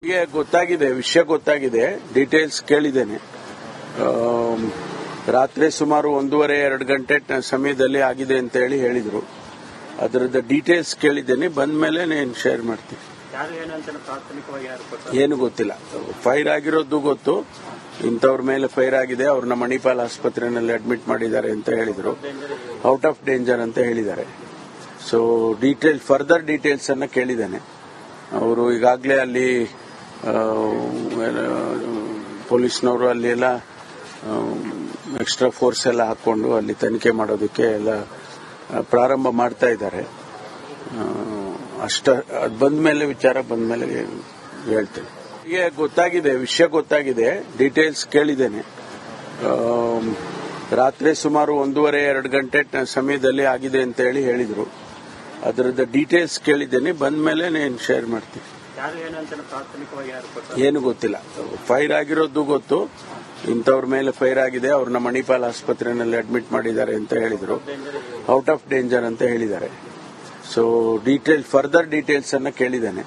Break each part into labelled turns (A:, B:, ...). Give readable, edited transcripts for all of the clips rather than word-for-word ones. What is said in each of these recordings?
A: ನನಗೆ ಗೊತ್ತಾಗಿದೆ, ವಿಷಯ ಗೊತ್ತಾಗಿದೆ. ಡೀಟೇಲ್ಸ್ ಕೇಳಿದ್ದೇನೆ. ರಾತ್ರಿ ಸುಮಾರು 1:30-2 ಗಂಟೆ ಸಮಯದಲ್ಲಿ ಆಗಿದೆ ಅಂತ ಹೇಳಿದ್ರು. ಅದರದ ಡೀಟೇಲ್ಸ್ ಕೇಳಿದ್ದೇನೆ. ಬಂದ ಮೇಲೆ ನಾನು ಶೇರ್ ಮಾಡ್ತೀನಿ. ಏನು ಗೊತ್ತಿಲ್ಲ. ಫೈರ್ ಆಗಿರೋದು ಗೊತ್ತು. ಇಂಥವ್ರ ಮೇಲೆ ಫೈರ್ ಆಗಿದೆ, ಅವ್ರನ್ನ ಮಣಿಪಾಲ್ ಆಸ್ಪತ್ರೆಯಲ್ಲಿ ಅಡ್ಮಿಟ್ ಮಾಡಿದ್ದಾರೆ ಅಂತ ಹೇಳಿದ್ರು. ಔಟ್ ಆಫ್ ಡೇಂಜರ್ ಅಂತ ಹೇಳಿದ್ದಾರೆ. ಸೊ ಫರ್ದರ್ ಡೀಟೇಲ್ಸ್ ಅನ್ನ ಕೇಳಿದ್ದೇನೆ. ಅವರು ಈಗಾಗಲೇ ಅಲ್ಲಿ ಪೊಲೀಸ್ನವರು ಅಲ್ಲಿ ಎಲ್ಲ ಎಕ್ಸ್ಟ್ರಾ ಫೋರ್ಸ್ ಎಲ್ಲ ಹಾಕೊಂಡು ಅಲ್ಲಿ ತನಿಖೆ ಮಾಡೋದಕ್ಕೆ ಎಲ್ಲ ಪ್ರಾರಂಭ ಮಾಡ್ತಾ ಇದ್ದಾರೆ. ಅದು ಬಂದ್ಮೇಲೆ ವಿಚಾರ ಬಂದ್ಮೇಲೆ ಹೇಳ್ತೇನೆ. ನನಗೆ ಗೊತ್ತಾಗಿದೆ, ವಿಷಯ ಗೊತ್ತಾಗಿದೆ. ಡೀಟೇಲ್ಸ್ ಕೇಳಿದ್ದೇನೆ. ರಾತ್ರಿ ಸುಮಾರು 1:30-2 ಗಂಟೆ ಸಮಯದಲ್ಲಿ ಆಗಿದೆ ಅಂತ ಹೇಳಿದ್ರು. ಅದರದ ಡೀಟೇಲ್ಸ್ ಕೇಳಿದ್ದೇನೆ. ಬಂದ ಮೇಲೆ ನಾನು ಶೇರ್ ಮಾಡ್ತೀನಿ. ಏನು ಗೊತ್ತಿಲ್ಲ. ಫೈರ್ ಆಗಿರೋದು ಗೊತ್ತು. ಇಂಥವ್ರ ಮೇಲೆ ಫೈರ್ ಆಗಿದೆ, ಅವ್ರನ್ನ ಮಣಿಪಾಲ್ ಆಸ್ಪತ್ರೆಯಲ್ಲಿ ಅಡ್ಮಿಟ್ ಮಾಡಿದ್ದಾರೆ ಅಂತ ಹೇಳಿದ್ರು. ಔಟ್ ಆಫ್ ಡೇಂಜರ್ ಅಂತ ಹೇಳಿದ್ದಾರೆ. ಸೊ ಫರ್ದರ್ ಡೀಟೇಲ್ಸ್ ಅನ್ನ ಕೇಳಿದ್ದೇನೆ.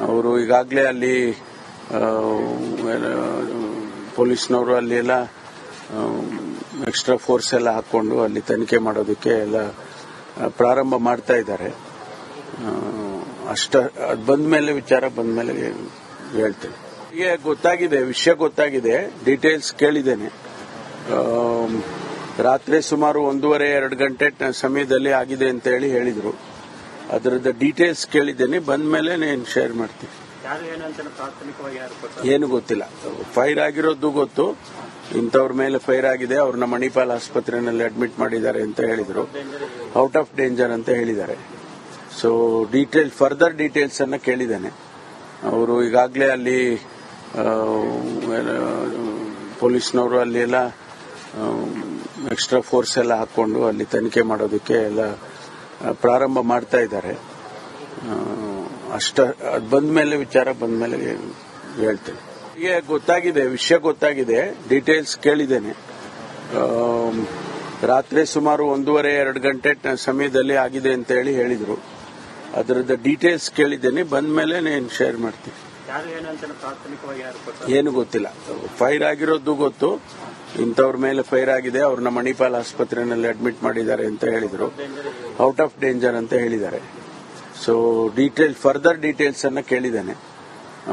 A: ಅವರು ಈಗಾಗಲೇ ಅಲ್ಲಿ ಪೊಲೀಸ್ನವರು ಅಲ್ಲಿ ಎಲ್ಲ ಎಕ್ಸ್ಟ್ರಾ ಫೋರ್ಸ್ ಎಲ್ಲ ಹಾಕೊಂಡು ಅಲ್ಲಿ ತನಿಖೆ ಮಾಡೋದಕ್ಕೆ ಎಲ್ಲ ಪ್ರಾರಂಭ ಮಾಡ್ತಾ ಇದ್ದಾರೆ. ಅದು ಬಂದ್ಮೇಲೆ ವಿಚಾರ ಬಂದ್ಮೇಲೆ ಹೇಳ್ತೇನೆ. ನನಗೆ ಗೊತ್ತಾಗಿದೆ, ವಿಷಯ ಗೊತ್ತಾಗಿದೆ. ಡೀಟೇಲ್ಸ್ ಕೇಳಿದ್ದೇನೆ. ರಾತ್ರಿ ಸುಮಾರು 1:30-2 ಗಂಟೆ ಸಮಯದಲ್ಲಿ ಆಗಿದೆ ಅಂತ ಹೇಳಿದ್ರು. ಅದರದ ಡೀಟೇಲ್ಸ್ ಕೇಳಿದ್ದೇನೆ. ಬಂದ ಮೇಲೆ ನಾನು ಶೇರ್ ಮಾಡ್ತೀನಿ. ಏನು ಗೊತ್ತಿಲ್ಲ. ಫೈರ್ ಆಗಿರೋದು ಗೊತ್ತು. ಇಂಥವ್ರ ಮೇಲೆ ಫೈರ್ ಆಗಿದೆ, ಅವ್ರನ್ನ ಮಣಿಪಾಲ್ ಆಸ್ಪತ್ರೆಯಲ್ಲಿ ಅಡ್ಮಿಟ್ ಮಾಡಿದ್ದಾರೆ ಅಂತ ಹೇಳಿದ್ರು. ಔಟ್ ಆಫ್ ಡೇಂಜರ್ ಅಂತ ಹೇಳಿದ್ದಾರೆ. ಸೊ ಫರ್ದರ್ ಡೀಟೇಲ್ಸ್ ಅನ್ನ ಕೇಳಿದ್ದೇನೆ. ಅವರು ಈಗಾಗಲೇ ಅಲ್ಲಿ ಪೊಲೀಸ್ನವರು ಅಲ್ಲಿ ಎಲ್ಲ ಎಕ್ಸ್ಟ್ರಾ ಫೋರ್ಸ್ ಎಲ್ಲ ಹಾಕೊಂಡು ಅಲ್ಲಿ ತನಿಖೆ ಮಾಡೋದಕ್ಕೆ ಎಲ್ಲ ಪ್ರಾರಂಭ ಮಾಡ್ತಾ ಇದ್ದಾರೆ. ಅದು ಬಂದ್ಮೇಲೆ ವಿಚಾರ ಬಂದ್ಮೇಲೆ ಹೇಳ್ತೇನೆ. ನನಗೆ ಗೊತ್ತಾಗಿದೆ, ವಿಷಯ ಗೊತ್ತಾಗಿದೆ. ಡೀಟೇಲ್ಸ್ ಕೇಳಿದ್ದೇನೆ. ರಾತ್ರಿ ಸುಮಾರು 1:30-2 ಗಂಟೆ ಸಮಯದಲ್ಲಿ ಆಗಿದೆ ಅಂತ ಹೇಳಿದ್ರು. ಅದರದ ಡೀಟೇಲ್ಸ್ ಕೇಳಿದ್ದೇನೆ. ಬಂದ ಮೇಲೆ ನಾನು ಶೇರ್ ಮಾಡ್ತೀನಿ. ಏನು ಗೊತ್ತಿಲ್ಲ. ಫೈರ್ ಆಗಿರೋದು ಗೊತ್ತು. ಇಂಥವ್ರ ಮೇಲೆ ಫೈರ್ ಆಗಿದೆ, ಅವ್ರನ್ನ ಮಣಿಪಾಲ್ ಆಸ್ಪತ್ರೆಯಲ್ಲಿ ಅಡ್ಮಿಟ್ ಮಾಡಿದ್ದಾರೆ ಅಂತ ಹೇಳಿದ್ರು. ಔಟ್ ಆಫ್ ಡೇಂಜರ್ ಅಂತ ಹೇಳಿದ್ದಾರೆ. ಸೊ ಫರ್ದರ್ ಡೀಟೇಲ್ಸ್ ಅನ್ನ ಕೇಳಿದ್ದೇನೆ.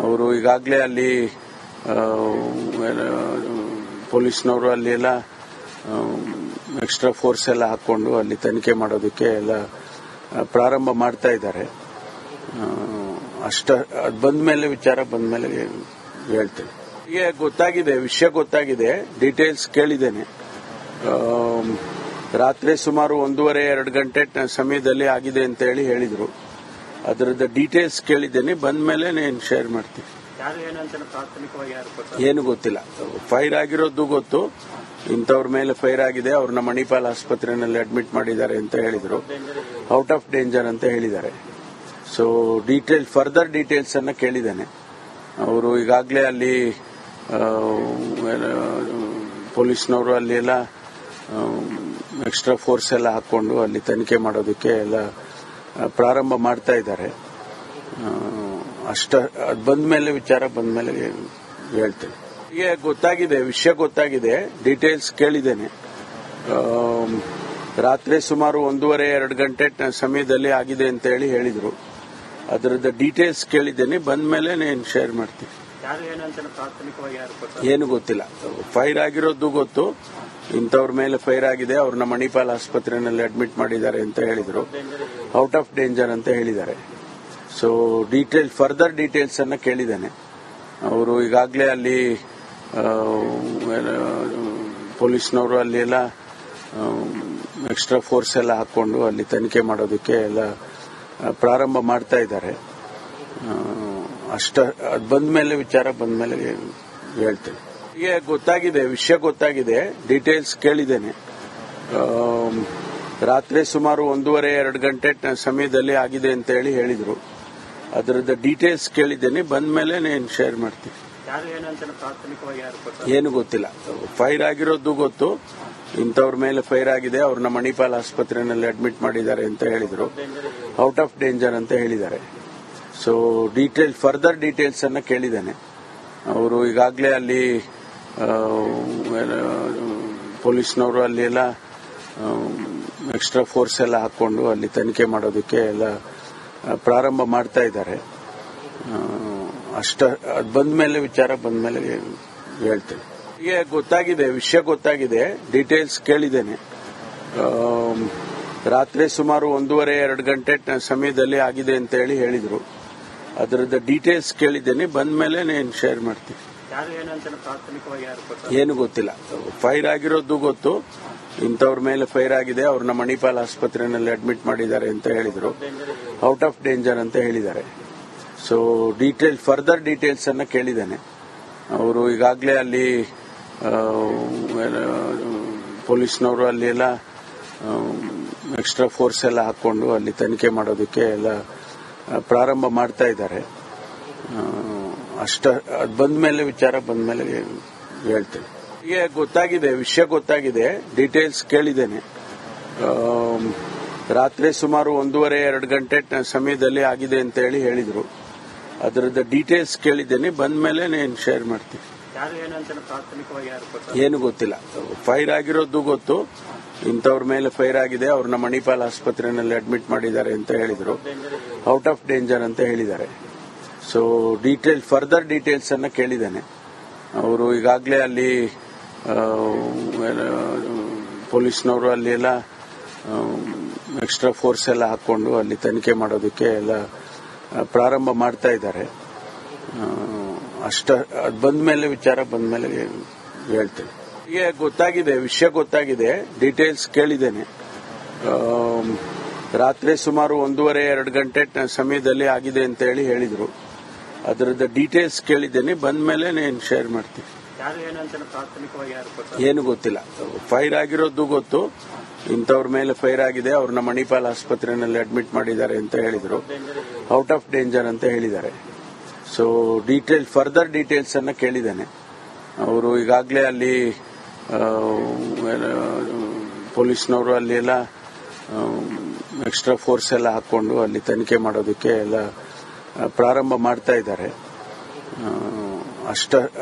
A: ಅವರು ಈಗಾಗಲೇ ಅಲ್ಲಿ ಪೊಲೀಸ್ನವರು ಅಲ್ಲಿ ಎಲ್ಲ ಎಕ್ಸ್ಟ್ರಾ ಫೋರ್ಸ್ ಎಲ್ಲ ಹಾಕೊಂಡು ಅಲ್ಲಿ ತನಿಖೆ ಮಾಡೋದಕ್ಕೆ ಎಲ್ಲ ಪ್ರಾರಂಭ ಮಾಡ್ತಾ ಇದ್ದಾರೆ. ಅದು ಬಂದ್ಮೇಲೆ ವಿಚಾರ ಬಂದ್ಮೇಲೆ ಹೇಳ್ತೇನೆ. ನನಗೆ ಗೊತ್ತಾಗಿದೆ, ವಿಷಯ ಗೊತ್ತಾಗಿದೆ. ಡೀಟೇಲ್ಸ್ ಕೇಳಿದ್ದೇನೆ. ರಾತ್ರಿ ಸುಮಾರು 1:30-2 ಗಂಟೆ ಸಮಯದಲ್ಲಿ ಆಗಿದೆ ಅಂತ ಹೇಳಿದ್ರು. ಅದರದ ಡೀಟೇಲ್ಸ್ ಕೇಳಿದ್ದೇನೆ. ಬಂದ ಮೇಲೆ ನಾನು ಶೇರ್ ಮಾಡ್ತೀನಿ. ಏನು ಗೊತ್ತಿಲ್ಲ. ಫೈರ್ ಆಗಿರೋದು ಗೊತ್ತು. ಇಂಥವ್ರ ಮೇಲೆ ಫೈರ್ ಆಗಿದೆ, ಅವ್ರನ್ನ ಮಣಿಪಾಲ್ ಆಸ್ಪತ್ರೆಯಲ್ಲಿ ಅಡ್ಮಿಟ್ ಮಾಡಿದ್ದಾರೆ ಅಂತ ಹೇಳಿದ್ರು. ಔಟ್ ಆಫ್ ಡೇಂಜರ್ ಅಂತ ಹೇಳಿದ್ದಾರೆ. ಸೊ ಫರ್ದರ್ ಡೀಟೇಲ್ಸ್ ಅನ್ನ ಕೇಳಿದ್ದೇನೆ. ಅವರು ಈಗಾಗಲೇ ಅಲ್ಲಿ ಪೊಲೀಸ್ನವರು ಅಲ್ಲಿ ಎಲ್ಲ ಎಕ್ಸ್ಟ್ರಾ ಫೋರ್ಸ್ ಎಲ್ಲ ಹಾಕೊಂಡು ಅಲ್ಲಿ ತನಿಖೆ ಮಾಡೋದಕ್ಕೆ ಎಲ್ಲ ಪ್ರಾರಂಭ ಮಾಡ್ತಾ ಇದ್ದಾರೆ. ಅದು ಬಂದ್ಮೇಲೆ ವಿಚಾರ ಬಂದ್ಮೇಲೆ ಹೇಳ್ತೇನೆ. ನನಗೆ ಗೊತ್ತಾಗಿದೆ, ವಿಷಯ ಗೊತ್ತಾಗಿದೆ. ಡೀಟೇಲ್ಸ್ ಕೇಳಿದ್ದೇನೆ. ರಾತ್ರಿ ಸುಮಾರು 1:30-2 ಗಂಟೆ ಸಮಯದಲ್ಲಿ ಆಗಿದೆ ಅಂತ ಹೇಳಿದ್ರು. ಅದರದ ಡೀಟೇಲ್ಸ್ ಕೇಳಿದ್ದೇನೆ. ಬಂದ ಮೇಲೆ ನಾನು ಶೇರ್ ಮಾಡ್ತೀನಿ. ಏನು ಗೊತ್ತಿಲ್ಲ. ಫೈರ್ ಆಗಿರೋದು ಗೊತ್ತು. ಇಂಥವ್ರ ಮೇಲೆ ಫೈರ್ ಆಗಿದೆ, ಅವ್ರನ್ನ ಮಣಿಪಾಲ್ ಆಸ್ಪತ್ರೆಯಲ್ಲಿ ಅಡ್ಮಿಟ್ ಮಾಡಿದ್ದಾರೆ ಅಂತ ಹೇಳಿದ್ರು. ಔಟ್ ಆಫ್ ಡೇಂಜರ್ ಅಂತ ಹೇಳಿದ್ದಾರೆ. ಸೊ ಫರ್ದರ್ ಡೀಟೇಲ್ಸ್ ಅನ್ನ ಕೇಳಿದ್ದೇನೆ. ಅವರು ಈಗಾಗಲೇ ಅಲ್ಲಿ ಪೊಲೀಸ್ನವರು ಅಲ್ಲಿ ಎಲ್ಲ ಎಕ್ಸ್ಟ್ರಾ ಫೋರ್ಸ್ ಎಲ್ಲ ಹಾಕೊಂಡು ಅಲ್ಲಿ ತನಿಖೆ ಮಾಡೋದಕ್ಕೆ ಎಲ್ಲ ಪ್ರಾರಂಭ ಮಾಡ್ತಾ ಇದ್ದಾರೆ. ಅದು ಬಂದ್ಮೇಲೆ ವಿಚಾರ ಬಂದ್ಮೇಲೆ ಹೇಳ್ತೇನೆ. ನನಗೆ ಗೊತ್ತಾಗಿದೆ, ವಿಷಯ ಗೊತ್ತಾಗಿದೆ. ಡೀಟೇಲ್ಸ್ ಕೇಳಿದ್ದೇನೆ. ರಾತ್ರಿ ಸುಮಾರು 1:30-2 ಗಂಟೆ ಸಮಯದಲ್ಲಿ ಆಗಿದೆ ಅಂತ ಹೇಳಿದ್ರು. ಅದರದ ಡೀಟೇಲ್ಸ್ ಕೇಳಿದ್ದೇನೆ. ಬಂದ ಮೇಲೆ ನಾನು ಶೇರ್ ಮಾಡ್ತೀನಿ. ಏನು ಗೊತ್ತಿಲ್ಲ. ಫೈರ್ ಆಗಿರೋದು ಗೊತ್ತು. ಇಂಥವ್ರ ಮೇಲೆ ಫೈರ್ ಆಗಿದೆ, ಅವ್ರನ್ನ ಮಣಿಪಾಲ್ ಆಸ್ಪತ್ರೆಯಲ್ಲಿ ಅಡ್ಮಿಟ್ ಮಾಡಿದ್ದಾರೆ ಅಂತ ಹೇಳಿದ್ರು. ಔಟ್ ಆಫ್ ಡೇಂಜರ್ ಅಂತ ಹೇಳಿದ್ದಾರೆ. ಸೊ ಫರ್ದರ್ ಡೀಟೇಲ್ಸ್ ಅನ್ನ ಕೇಳಿದ್ದೇನೆ. ಅವರು ಈಗಾಗಲೇ ಅಲ್ಲಿ ಪೊಲೀಸ್ನವರು ಅಲ್ಲಿ ಎಲ್ಲ ಎಕ್ಸ್ಟ್ರಾ ಫೋರ್ಸ್ ಎಲ್ಲ ಹಾಕೊಂಡು ಅಲ್ಲಿ ತನಿಖೆ ಮಾಡೋದಕ್ಕೆ ಎಲ್ಲ ಪ್ರಾರಂಭ ಮಾಡ್ತಾ ಇದ್ದಾರೆ. ಅದು ವಿಚಾರ ಬಂದ್ಮೇಲೆ ಹೇಳ್ತೇನೆ. ಈಗ ವಿಷಯ ಗೊತ್ತಾಗಿದೆ, ಡೀಟೇಲ್ಸ್ ಕೇಳಿದ್ದೇನೆ. ರಾತ್ರಿ ಸುಮಾರು 1:30-2 ಗಂಟೆ ಸಮಯದಲ್ಲಿ ಆಗಿದೆ ಅಂತ ಹೇಳಿದ್ರು. ಅದರದ ಡೀಟೇಲ್ಸ್ ಕೇಳಿದ್ದೇನೆ, ಬಂದ್ಮೇಲೆ ನಾನು ಶೇರ್ ಮಾಡ್ತೀನಿ. ಏನು ಗೊತ್ತಿಲ್ಲ. ಫೈರ್ ಆಗಿರೋದು ಗೊತ್ತು, ಇಂಥವ್ರ ಮೇಲೆ ಫೈರ್ ಆಗಿದೆ, ಅವ್ರನ್ನ ಮಣಿಪಾಲ್ ಆಸ್ಪತ್ರೆಯಲ್ಲಿ ಅಡ್ಮಿಟ್ ಮಾಡಿದ್ದಾರೆ ಅಂತ ಹೇಳಿದ್ರು. ಔಟ್ ಆಫ್ ಡೇಂಜರ್ ಅಂತ ಹೇಳಿದ್ದಾರೆ. ಸೊ ಫರ್ದರ್ ಡೀಟೇಲ್ಸ್ ಅನ್ನ ಕೇಳಿದ್ದೇನೆ. ಅವರು ಈಗಾಗಲೇ ಅಲ್ಲಿ ಪೊಲೀಸ್ನವರು ಅಲ್ಲಿ ಎಲ್ಲ ಎಕ್ಸ್ಟ್ರಾ ಫೋರ್ಸ್ ಎಲ್ಲ ಹಾಕೊಂಡು ಅಲ್ಲಿ ತನಿಖೆ ಮಾಡೋದಕ್ಕೆ ಎಲ್ಲ ಪ್ರಾರಂಭ ಮಾಡ್ತಾ ಇದ್ದಾರೆ. ಅದು ವಿಚಾರ ಬಂದ್ಮೇಲೆ ಹೇಳ್ತೇನೆ. ಈಗ ವಿಷಯ ಗೊತ್ತಾಗಿದೆ, ಡೀಟೇಲ್ಸ್ ಕೇಳಿದ್ದೇನೆ. ರಾತ್ರಿ ಸುಮಾರು 1:30-2 ಗಂಟೆ ಸಮಯದಲ್ಲಿ ಆಗಿದೆ ಅಂತ ಹೇಳಿದ್ರು. ಅದರದ ಡೀಟೇಲ್ಸ್ ಕೇಳಿದ್ದೇನೆ, ಬಂದ್ಮೇಲೆ ನಾನು ಶೇರ್ ಮಾಡ್ತೀನಿ. ಏನು ಗೊತ್ತಿಲ್ಲ. ಫೈರ್ ಆಗಿರೋದು ಗೊತ್ತು, ಇಂಥವ್ರ ಮೇಲೆ ಫೈರ್ ಆಗಿದೆ, ಅವ್ರನ್ನ ಮಣಿಪಾಲ್ ಆಸ್ಪತ್ರೆಯಲ್ಲಿ ಅಡ್ಮಿಟ್ ಮಾಡಿದ್ದಾರೆ ಅಂತ ಹೇಳಿದ್ರು. ಔಟ್ ಆಫ್ ಡೇಂಜರ್ ಅಂತ ಹೇಳಿದ್ದಾರೆ. ಸೊ ಫರ್ದರ್ ಡೀಟೇಲ್ಸ್ ಅನ್ನ ಕೇಳಿದ್ದೇನೆ. ಅವರು ಈಗಾಗಲೇ ಅಲ್ಲಿ ಪೊಲೀಸ್ನವರು ಅಲ್ಲಿ ಎಲ್ಲ ಎಕ್ಸ್ಟ್ರಾ ಫೋರ್ಸ್ ಎಲ್ಲ ಹಾಕೊಂಡು ಅಲ್ಲಿ ತನಿಖೆ ಮಾಡೋದಕ್ಕೆ ಎಲ್ಲ ಪ್ರಾರಂಭ ಮಾಡ್ತಾ ಇದ್ದಾರೆ. ಅದು ವಿಚಾರ ಬಂದ್ಮೇಲೆ ಹೇಳ್ತೇನೆ. ಈಗ ವಿಷಯ ಗೊತ್ತಾಗಿದೆ, ಡೀಟೇಲ್ಸ್ ಕೇಳಿದ್ದೇನೆ. ರಾತ್ರಿ ಸುಮಾರು 1:30-2 ಗಂಟೆ ಸಮಯದಲ್ಲಿ ಆಗಿದೆ ಅಂತ ಹೇಳಿದ್ರು. ಅದರದ ಡೀಟೇಲ್ಸ್ ಕೇಳಿದ್ದೇನೆ, ಬಂದ್ಮೇಲೆ ನಾನು ಶೇರ್ ಮಾಡ್ತೀನಿ. ಏನು ಗೊತ್ತಿಲ್ಲ. ಫೈರ್ ಆಗಿರೋದು ಗೊತ್ತು, ಇಂಥವ್ರ ಮೇಲೆ ಫೈರ್ ಆಗಿದೆ, ಅವ್ರನ್ನ ಮಣಿಪಾಲ್ ಆಸ್ಪತ್ರೆಯಲ್ಲಿ ಅಡ್ಮಿಟ್ ಮಾಡಿದ್ದಾರೆ ಅಂತ ಹೇಳಿದ್ರು. ಔಟ್ ಆಫ್ ಡೇಂಜರ್ ಅಂತ ಹೇಳಿದ್ದಾರೆ. ಸೊ ಫರ್ದರ್ ಡೀಟೇಲ್ಸ್ ಅನ್ನ ಕೇಳಿದ್ದೇನೆ. ಅವರು ಈಗಾಗಲೇ ಅಲ್ಲಿ ಪೊಲೀಸ್ನವರು ಅಲ್ಲಿ ಎಲ್ಲ ಎಕ್ಸ್ಟ್ರಾ ಫೋರ್ಸ್ ಎಲ್ಲ ಹಾಕೊಂಡು ಅಲ್ಲಿ ತನಿಖೆ ಮಾಡೋದಕ್ಕೆ ಎಲ್ಲ ಪ್ರಾರಂಭ ಮಾಡ್ತಾ ಇದ್ದಾರೆ.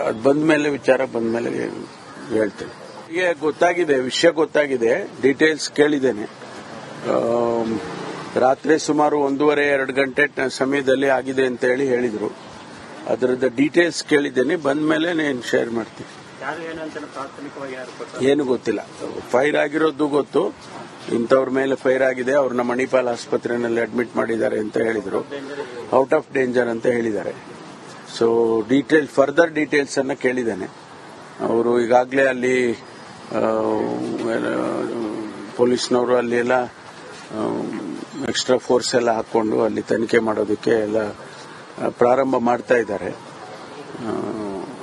A: ಅದು ವಿಚಾರ ಬಂದ್ಮೇಲೆ ಹೇಳ್ತೇನೆ. ಈಗ ವಿಷಯ ಗೊತ್ತಾಗಿದೆ, ಡೀಟೇಲ್ಸ್ ಕೇಳಿದ್ದೇನೆ. ರಾತ್ರಿ ಸುಮಾರು 1:30-2 ಗಂಟೆ ಸಮಯದಲ್ಲಿ ಆಗಿದೆ ಅಂತ ಹೇಳಿದ್ರು. ಅದರದ ಡೀಟೇಲ್ಸ್ ಕೇಳಿದ್ದೇನೆ, ಬಂದ್ಮೇಲೆ ನಾನು ಶೇರ್ ಮಾಡ್ತೀನಿ. ಏನು ಗೊತ್ತಿಲ್ಲ. ಫೈರ್ ಆಗಿರೋದು ಗೊತ್ತು, ಇಂಥವ್ರ ಮೇಲೆ ಫೈರ್ ಆಗಿದೆ, ಅವ್ರನ್ನ ಮಣಿಪಾಲ್ ಆಸ್ಪತ್ರೆಯಲ್ಲಿ ಅಡ್ಮಿಟ್ ಮಾಡಿದ್ದಾರೆ ಅಂತ ಹೇಳಿದ್ರು. ಔಟ್ ಆಫ್ ಡೇಂಜರ್ ಅಂತ ಹೇಳಿದ್ದಾರೆ. ಸೊ ಫರ್ದರ್ ಡೀಟೇಲ್ಸ್ ಅನ್ನ ಕೇಳಿದ್ದೇನೆ. ಅವರು ಈಗಾಗಲೇ ಅಲ್ಲಿ ಪೊಲೀಸ್ನವರು ಅಲ್ಲಿ ಎಲ್ಲ ಎಕ್ಸ್ಟ್ರಾ ಫೋರ್ಸ್ ಎಲ್ಲ ಹಾಕೊಂಡು ಅಲ್ಲಿ ತನಿಖೆ ಮಾಡೋದಕ್ಕೆ ಎಲ್ಲ ಪ್ರಾರಂಭ ಮಾಡ್ತಾ ಇದ್ದಾರೆ.